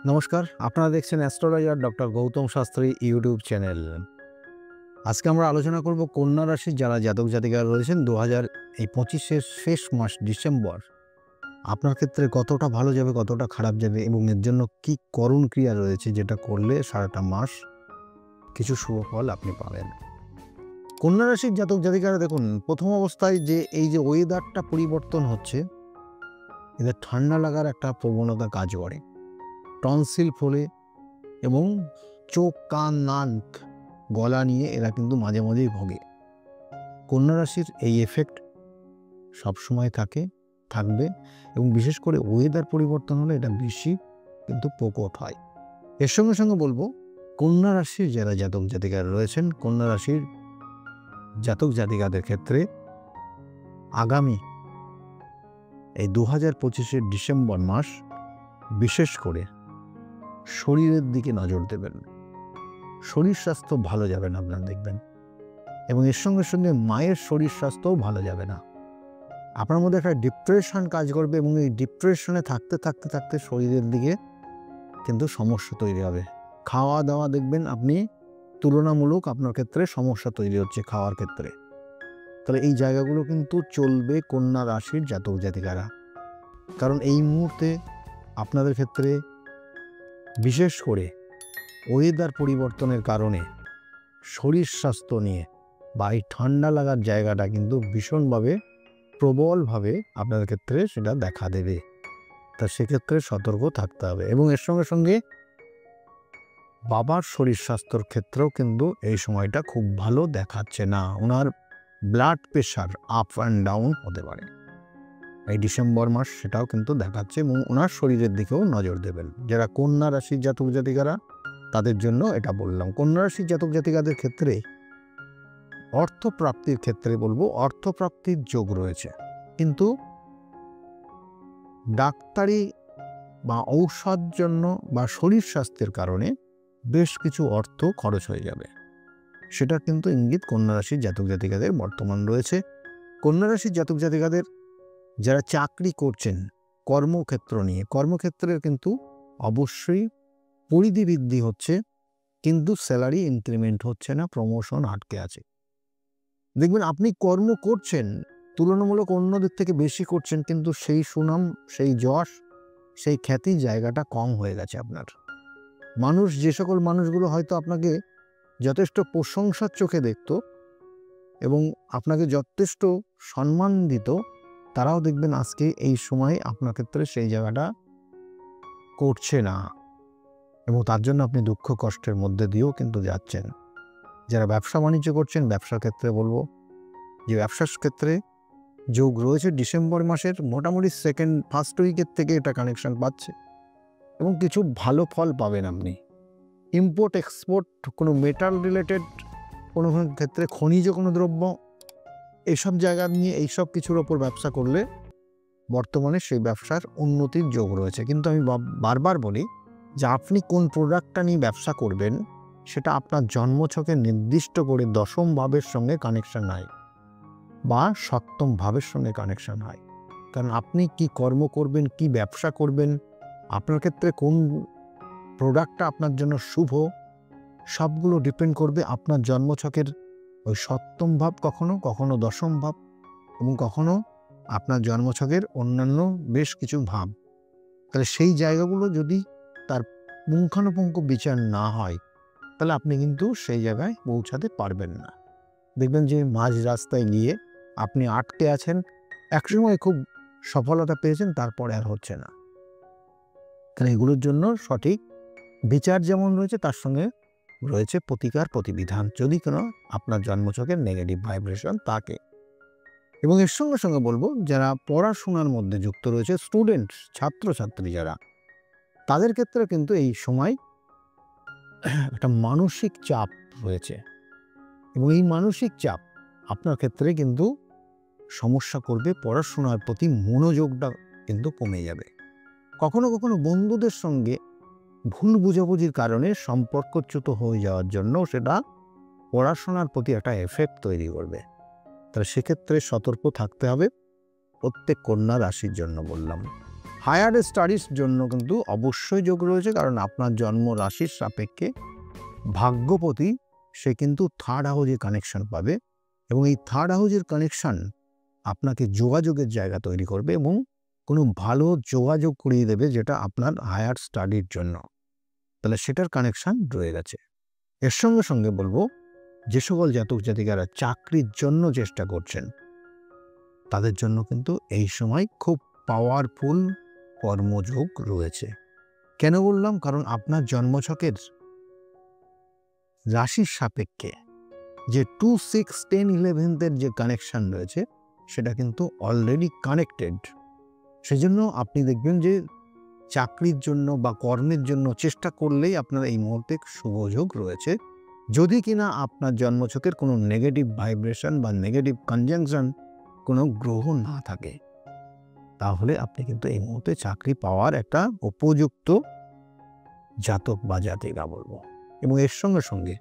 নমস্কার, আপনারা দেখছেন astrologer doctor Gautam Shastri YouTube channel. আজকে আমরা আলোচনা করব কন্যা রাশির যারা জাতক জাতিকারা রয়েছেন 2025-এর শেষ মাস ডিসেম্বর আপনার ক্ষেত্রে কতটা ভালো যাবে, কতটা খারাপ যাবে এবং এর জন্য কী করণ ক্রিয়া রয়েছে যেটা করলে সারাটা মাস কিছু শুভ ফল আপনি পাবেন। কন্যা রাশির জাতক জাতিকারা দেখুন, প্রথম অবস্থায় এই যে ওয়েদারটা পরিবর্তন হচ্ছে, এদের ঠান্ডা লাগার একটা প্রবণতা কাজ করে। টনসিল ফোলে এবং চোখ, কান, নাক, গলা নিয়ে এরা কিন্তু মাঝে মাঝেই ভোগে। কন্যা রাশির এই এফেক্ট সবসময় থাকবে এবং বিশেষ করে ওয়েদার পরিবর্তন হলে এটা বেশি কিন্তু প্রকট হয়। এর সঙ্গে সঙ্গে বলবো, কন্যা রাশির যারা জাতক জাতিকারা রয়েছেন, কন্যা রাশির জাতক জাতিকাদের ক্ষেত্রে আগামী এই 2025-এর ডিসেম্বর মাস বিশেষ করে শরীরের দিকে নজর দেবেন। শরীর স্বাস্থ্য ভালো যাবে না আপনারা দেখবেন, এবং এর সঙ্গে সঙ্গে মায়ের শরীর স্বাস্থ্যও ভালো যাবে না। আপনার মধ্যে একটা ডিপ্রেশন কাজ করবে এবং এই ডিপ্রেশনে থাকতে থাকতে থাকতে শরীরের দিকে কিন্তু সমস্যা তৈরি হবে। খাওয়া দাওয়া দেখবেন আপনি তুলনামূলক আপনার ক্ষেত্রে সমস্যা তৈরি হচ্ছে খাওয়ার ক্ষেত্রে। তাহলে এই জায়গাগুলো কিন্তু চলবে কন্যা রাশির জাতক জাতিকারা, কারণ এই মুহূর্তে আপনাদের ক্ষেত্রে বিশেষ করে ওয়েদার পরিবর্তনের কারণে শরীর স্বাস্থ্য নিয়ে বা এই ঠান্ডা লাগার জায়গাটা কিন্তু ভীষণভাবে প্রবলভাবে আপনাদের ক্ষেত্রে সেটা দেখা দেবে। তা সেক্ষেত্রে সতর্ক থাকতে হবে। এবং এর সঙ্গে সঙ্গে বাবার শরীর স্বাস্থ্যর ক্ষেত্রেও কিন্তু এই সময়টা খুব ভালো দেখাচ্ছে না। ওনার blood pressure up and down হতে পারে এই ডিসেম্বর মাস, সেটাও কিন্তু দেখাচ্ছে, এবং ওনার শরীরের দিকেও নজর দেবেন। যারা কন্যা রাশির জাতক জাতিকারা তাদের জন্য এটা বললাম। কন্যা রাশির জাতক জাতিকাদের ক্ষেত্রে অর্থপ্রাপ্তির ক্ষেত্রে বলবো, অর্থপ্রাপ্তির যোগ রয়েছে, কিন্তু ডাক্তারি বা ঔষধ জন্য বা শরীর স্বাস্থ্যের কারণে বেশ কিছু অর্থ খরচ হয়ে যাবে। সেটা কিন্তু ইঙ্গিত কন্যা রাশির জাতক জাতিকাদের বর্তমান রয়েছে। কন্যা রাশির জাতক জাতিকাদের যারা চাকরি করছেন কর্মক্ষেত্র নিয়ে, কর্মক্ষেত্রের কিন্তু অবশ্যই পরিধি বৃদ্ধি হচ্ছে, কিন্তু স্যালারি ইনক্রিমেন্ট হচ্ছে না, প্রমোশন আটকে আছে। দেখবেন আপনি কর্ম করছেন, তুলনামূলক অন্যদের থেকে বেশি করছেন, কিন্তু সেই সুনাম, সেই যশ, সেই খ্যাতির জায়গাটা কম হয়ে গেছে আপনার। মানুষ, যে সকল মানুষগুলো হয়তো আপনাকে যথেষ্ট প্রশংসার চোখে দেখত এবং আপনাকে যথেষ্ট সম্মান দিত, তারাও দেখবেন আজকে এই সময় আপনার ক্ষেত্রে সেই জায়গাটা করছে না, এবং তার জন্য আপনি দুঃখ কষ্টের মধ্যে দিয়েও কিন্তু যাচ্ছেন। যারা ব্যবসা বাণিজ্য করছেন, ব্যবসার ক্ষেত্রে বলবো যে ব্যবসার ক্ষেত্রে যোগ রয়েছে ডিসেম্বর মাসের মোটামুটি ফার্স্ট উইকের থেকে এটা কানেকশন পাচ্ছে এবং কিছু ভালো ফল পাবেন আপনি। ইম্পোর্ট এক্সপোর্ট, কোনো মেটাল রিলেটেড কোনো ক্ষেত্রে, খনিজ কোনো দ্রব্য, এইসব জায়গা নিয়ে এইসব কিছুর ওপর ব্যবসা করলে বর্তমানে সেই ব্যবসার উন্নতির যোগ রয়েছে। কিন্তু আমি বারবার বলি যে আপনি কোন প্রোডাক্টটা নিয়ে ব্যবসা করবেন সেটা আপনার জন্মছকে নির্দিষ্ট করে দশম ভাবের সঙ্গে কানেকশন হয় বা সপ্তম ভাবের সঙ্গে কানেকশন হয়। কারণ আপনি কি কর্ম করবেন, কি ব্যবসা করবেন, আপনার ক্ষেত্রে কোন প্রোডাক্টটা আপনার জন্য শুভ, সবগুলো ডিপেন্ড করবে আপনার জন্মছকের ওই সপ্তম ভাব, কখনো কখনো দশম ভাব, এবং কখনো আপনার জন্মছকের অন্যান্য বেশ কিছু ভাব। তাহলে সেই জায়গাগুলো যদি তার পুঙ্খানুপুঙ্খ বিচার না হয়, তাহলে আপনি কিন্তু সেই জায়গায় পৌঁছাতে পারবেন না। দেখবেন যে মাঝ রাস্তায় গিয়ে আপনি আটকে আছেন, একসময় খুব সফলতা পেয়েছেন, তারপরে আর হচ্ছে না। তাহলে এগুলোর জন্য সঠিক বিচার যেমন রয়েছে, তার সঙ্গে রয়েছে প্রতিকার প্রতিবিধান, যদি কোনো আপনার জন্মছকের নেগেটিভ ভাইব্রেশন থাকে। এবং এর সঙ্গে সঙ্গে বলবো, যারা পড়াশোনার মধ্যে যুক্ত রয়েছে, স্টুডেন্ট, ছাত্রছাত্রী যারা, তাদের ক্ষেত্রে কিন্তু এই সময় একটা মানসিক চাপ রয়েছে, এবং এই মানসিক চাপ আপনার ক্ষেত্রে কিন্তু সমস্যা করবে। পড়াশোনার প্রতি মনোযোগটা কিন্তু কমে যাবে। কখনো কখনো বন্ধুদের সঙ্গে ভুল বুঝাবুঝির কারণে সম্পর্কচ্যুত হয়ে যাওয়ার জন্য সেটা পড়াশোনার প্রতি একটা এফেক্ট তৈরি করবে। তাহলে সেক্ষেত্রে সতর্ক থাকতে হবে প্রত্যেক কন্যা রাশির জন্য বললাম। হায়ার স্টাডিজ জন্য কিন্তু অবশ্যই যোগ রয়েছে, কারণ আপনার জন্ম রাশির সাপেক্ষে ভাগ্যপতি সে কিন্তু থার্ড হাউজে কানেকশন পাবে, এবং এই থার্ড হাউজের কানেকশন আপনাকে যোগাযোগের জায়গা তৈরি করবে এবং কোনো ভালো যোগাযোগ করিয়ে দেবে, যেটা আপনার হায়ার স্টাডির জন্য। তাহলে সেটার কানেকশন রয়ে গেছে। এর সঙ্গে সঙ্গে বলবো, যে সকল জাতক জাতিকারা চাকরির জন্য চেষ্টা করছেন তাদের জন্য কিন্তু এই সময় খুব পাওয়ারফুল কর্মযোগ রয়েছে। কেন বললাম? কারণ আপনার জন্মছকের রাশির সাপেক্ষে যে 2, 6, 10, 11 যে কানেকশন রয়েছে সেটা কিন্তু অলরেডি কানেক্টেড। সেজন্য আপনি দেখবেন যে চাকরির জন্য বা কর্মের জন্য চেষ্টা করলেই আপনার এই মুহূর্তে শুভযোগ রয়েছে, যদি কিনা আপনার জন্মছকের কোনো নেগেটিভ ভাইব্রেশন বা নেগেটিভ কনজাংশন কোনো গ্রহ না থাকে, তাহলে আপনি কিন্তু এই মুহূর্তে চাকরি পাওয়ার একটা উপযুক্ত জাতক বা জাতিকা বলবো। এবং এর সঙ্গে সঙ্গে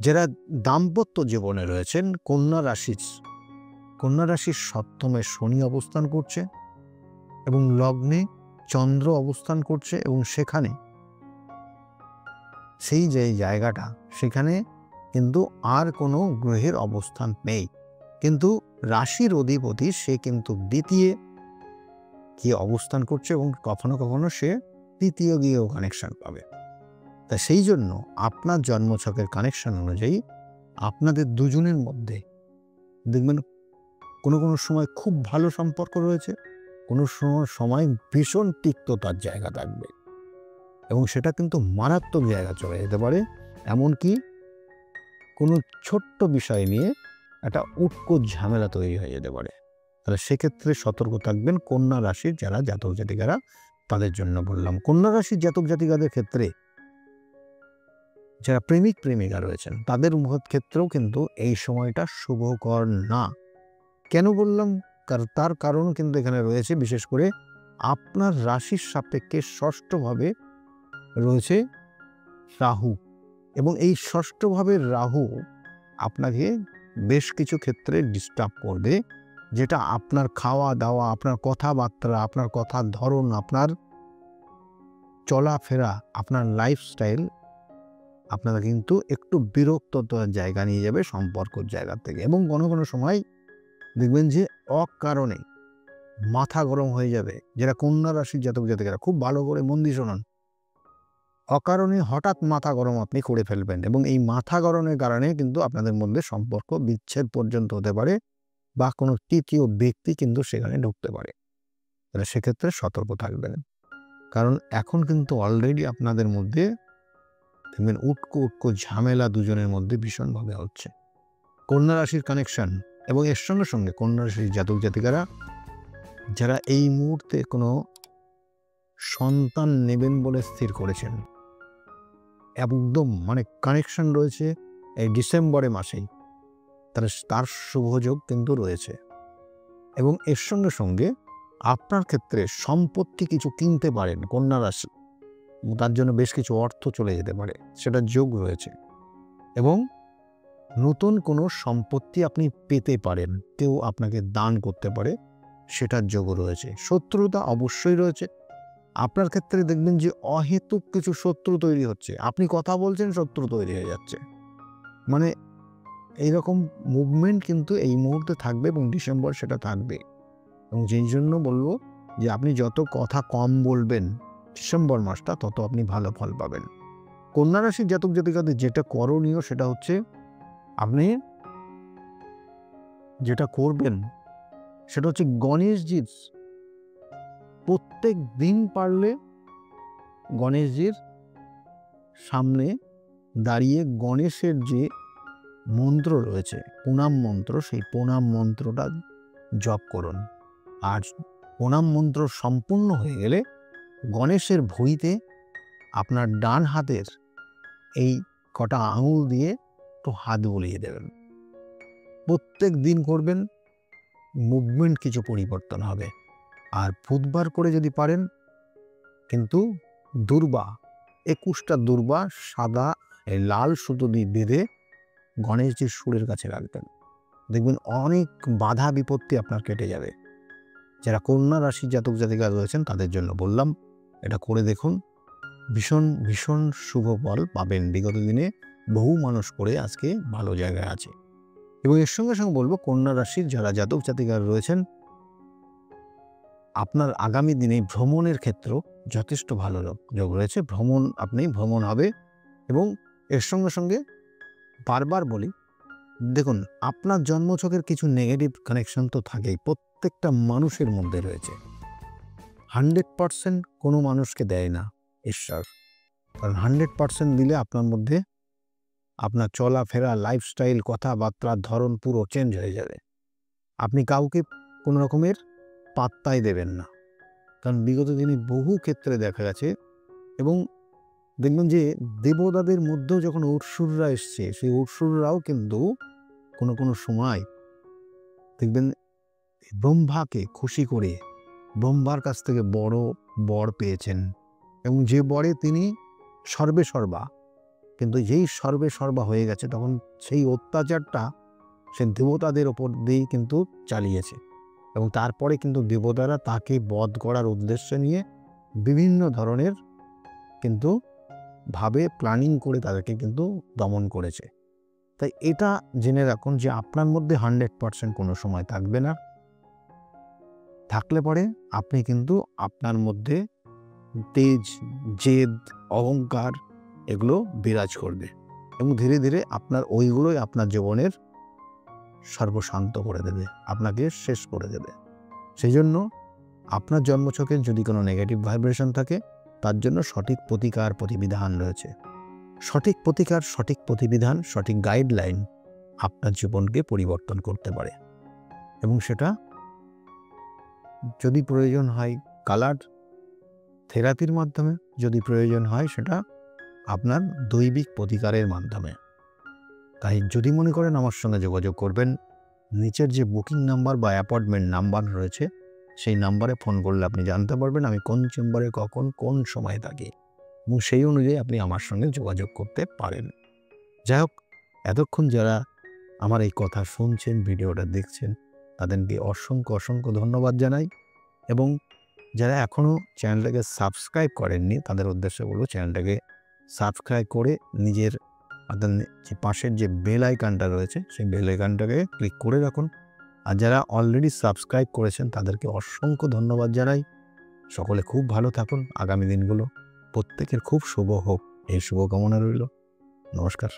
যারা দাম্পত্য জীবনে রয়েছেন, কন্যা রাশির সপ্তমে শনি অবস্থান করছে এবং লগ্নে চন্দ্র অবস্থান করছে, এবং সেখানে সেই যে জায়গাটা সেখানে কিন্তু আর কোনো গ্রহের অবস্থান নেই, কিন্তু রাশির অধিপতি সে কিন্তু দ্বিতীয় গিয়ে অবস্থান করছে এবং কখনো কখনো সে তৃতীয় গিয়েও কানেকশন পাবে। তা সেই জন্য আপনার জন্মছকের কানেকশন অনুযায়ী আপনাদের দুজনের মধ্যে দেখবেন কোনো কোনো সময় খুব ভালো সম্পর্ক রয়েছে, কোনো সময় ভীষণ তিক্ততার জায়গা থাকবে, এবং সেটা কিন্তু মারাত্মক জায়গা চলে যেতে পারে। এমনকি কোনো ছোট্ট বিষয় নিয়ে একটা উটকো ঝামেলা তৈরি হয়ে যেতে পারে। তাহলে সেক্ষেত্রে সতর্ক থাকবেন কন্যা রাশির যারা জাতক জাতিকারা, তাদের জন্য বললাম। কন্যা রাশির জাতক জাতিকাদের ক্ষেত্রে যারা প্রেমিক প্রেমিকা রয়েছেন তাদের ক্ষেত্রেও কিন্তু এই সময়টা শুভকর না। কেন বললাম? তার কারণ কিন্তু এখানে রয়েছে, বিশেষ করে আপনার রাশির সাপেক্ষে ষষ্ঠভাবে রয়েছে রাহু, এবং এই ষষ্ঠভাবের রাহু আপনাকে বেশ কিছু ক্ষেত্রে ডিস্টার্ব করবে, যেটা আপনার খাওয়া দাওয়া, আপনার কথাবার্তা, আপনার কথার ধরন, আপনার চলাফেরা, আপনার লাইফস্টাইল আপনারা কিন্তু একটু বিরক্ততার জায়গা নিয়ে যাবে সম্পর্কের জায়গা থেকে। এবং কোনো কোনো সময় দেখবেন যে অকারণে মাথা গরম হয়ে যাবে। যারা কন্যা রাশির জাতক জাতিকারা খুব ভালো করে মন দিয়ে শোনান, অকারণে হঠাৎ মাথা গরম আপনি করে ফেলবেন, এবং এই মাথা গরমের কারণে কিন্তু আপনাদের মধ্যে সম্পর্ক বিচ্ছেদ পর্যন্ত হতে পারে, বা কোনো তৃতীয় ব্যক্তি কিন্তু সেখানে ঢুকতে পারে। তাহলে সেক্ষেত্রে সতর্ক থাকবেন, কারণ এখন কিন্তু অলরেডি আপনাদের মধ্যে দেখবেন উটকো ঝামেলা দুজনের মধ্যে ভীষণভাবে হচ্ছে। কন্যা রাশির কানেকশন, এবং এর সঙ্গে সঙ্গে কন্যা রাশির জাতক জাতিকারা যারা এই মুহূর্তে কোনো সন্তান নেবেন বলে স্থির করেছেন, একদম মানে কানেকশন রয়েছে এই ডিসেম্বরে মাসেই, তার শুভযোগ কিন্তু রয়েছে। এবং এর সঙ্গে সঙ্গে আপনার ক্ষেত্রে সম্পত্তি কিছু কিনতে পারেন কন্যা রাশি, তার জন্য বেশ কিছু অর্থ চলে যেতে পারে, সেটার যোগ রয়েছে। এবং নতুন কোনো সম্পত্তি আপনি পেতে পারেন, কেউ আপনাকে দান করতে পারে, সেটার যোগও রয়েছে। শত্রুতা অবশ্যই রয়েছে। আপনার ক্ষেত্রে দেখবেন যে অহেতুক কিছু শত্রু তৈরি হচ্ছে, আপনি কথা বলছেন শত্রু তৈরি হয়ে যাচ্ছে, মানে এইরকম মুভমেন্ট কিন্তু এই মুহূর্তে থাকবে, এবং ডিসেম্বর সেটা থাকবে। এবং যেই জন্য বলবো যে আপনি যত কথা কম বলবেন ডিসেম্বর মাসটা, তত আপনি ভালো ফল পাবেন। কন্যা রাশির জাতক জাতিকাদের যেটা করণীয় সেটা হচ্ছে, আপনি যেটা করবেন সেটা হচ্ছে গণেশজির প্রত্যেক দিন পারলে গণেশজির সামনে দাঁড়িয়ে গণেশের যে মন্ত্র রয়েছে, প্রণাম মন্ত্র, সেই প্রণাম মন্ত্রটা জপ করুন। আর প্রণাম মন্ত্র সম্পূর্ণ হয়ে গেলে গণেশের ভুঁইতে আপনার ডান হাতের এই কটা আঙুল দিয়ে একটু হাত বুলিয়ে দেবেন। প্রত্যেক দিন করবেন, মুভমেন্ট কিছু পরিবর্তন হবে। আর বুধবার করে যদি পারেন, কিন্তু দূর্বা 21টা দূর্বা সাদা লাল সুতো দিয়ে বেঁধে গণেশজির সুরের কাছে রাখবেন, দেখবেন অনেক বাধা বিপত্তি আপনার কেটে যাবে। যারা কন্যা রাশির জাতক জাতিকা রয়েছেন তাদের জন্য বললাম, এটা করে দেখুন, ভীষণ ভীষণ শুভ ফল পাবেন। বিগত দিনে বহু মানুষ করে আজকে ভালো জায়গায় আছে। এবং এর সঙ্গে সঙ্গে বলবো, কন্যা রাশির যারা জাতক জাতিকা রয়েছেন, আপনার আগামী দিনে ভ্রমণের ক্ষেত্রেও যথেষ্ট ভালো যোগ রয়েছে। ভ্রমণ হবে। এবং এর সঙ্গে সঙ্গে বারবার বলি, দেখুন, আপনার জন্মছকের কিছু নেগেটিভ কানেকশন তো থাকেই, প্রত্যেকটা মানুষের মধ্যে রয়েছে। 100% কোনো মানুষকে দেয় না ঈশ্বর, কারণ 100% দিলে আপনার মধ্যে আপনার চলাফেরা, লাইফস্টাইল, কথাবার্তার ধরন পুরো চেঞ্জ হয়ে যাবে। আপনি কাউকে কোনো রকমের পাত্তাই দেবেন না, কারণ বিগত দিনে বহু ক্ষেত্রে দেখা গেছে। এবং দেখবেন যে দেবতাদের মধ্যেও যখন অসুররা এসছে, সেই অসুররাও কিন্তু কোনো কোনো সময় দেখবেন ব্রহ্মাকে খুশি করে ব্রহ্মার কাছ থেকে বড় বর পেয়েছেন, এবং যে বরে তিনি সর্বে সর্বা, কিন্তু যেই সর্বে সর্বা হয়ে গেছে তখন সেই অত্যাচারটা সে দেবতাদের ওপর দিয়েই কিন্তু চালিয়েছে। এবং তারপরে কিন্তু দেবতারা তাকে বধ করার উদ্দেশ্য নিয়ে বিভিন্ন ধরনের কিন্তু ভাবে প্ল্যানিং করে তাদেরকে কিন্তু দমন করেছে। তাই এটা জেনে রাখুন যে আপনার মধ্যে 100% কোনো সময় থাকবে না। থাকলে পরে আপনি কিন্তু আপনার মধ্যে তেজ, জেদ, অহংকার এগুলো বিরাজ করবে, এবং ধীরে ধীরে আপনার ওইগুলোই আপনার জীবনের সর্বশান্ত করে দেবে, আপনাকে শেষ করে দেবে। সেই জন্য আপনার জন্মছকে যদি কোনো নেগেটিভ ভাইব্রেশন থাকে, তার জন্য সঠিক প্রতিকার প্রতিবিধান রয়েছে। সঠিক প্রতিকার, সঠিক প্রতিবিধান, সঠিক গাইডলাইন আপনার জীবনকে পরিবর্তন করতে পারে। এবং সেটা যদি প্রয়োজন হয় কালার থেরাপির মাধ্যমে, যদি প্রয়োজন হয় সেটা আপনার দৈবিক প্রতিকারের মাধ্যমে। তাই যদি মনে করেন আমার সঙ্গে যোগাযোগ করবেন, নিচের যে বুকিং নাম্বার বা অ্যাপয়েন্টমেন্ট নাম্বার রয়েছে, সেই নাম্বারে ফোন করলে আপনি জানতে পারবেন আমি কোন চেম্বারে কখন কোন সময় থাকি, এবং সেই অনুযায়ী আপনি আমার সঙ্গে যোগাযোগ করতে পারেন। যাই হোক, এতক্ষণ যারা আমার এই কথা শুনছেন, ভিডিওটা দেখছেন, তাদেরকে অসংখ্য অসংখ্য ধন্যবাদ জানাই। এবং যারা এখনও চ্যানেলটাকে সাবস্ক্রাইব করেননি, তাদের উদ্দেশ্যে বলবো চ্যানেলটাকে সাবস্ক্রাইব করে নিজের যে পাশের যে বেল আইকনটা রয়েছে, সেই বেল আইকনটাকে ক্লিক করে রাখুন। আর যারা অলরেডি সাবস্ক্রাইব করেছেন তাদেরকে অসংখ্য ধন্যবাদ জানাই। সকলে খুব ভালো থাকুন। আগামী দিনগুলো প্রত্যেকের খুব শুভ হোক, এই শুভকামনা রইল। নমস্কার।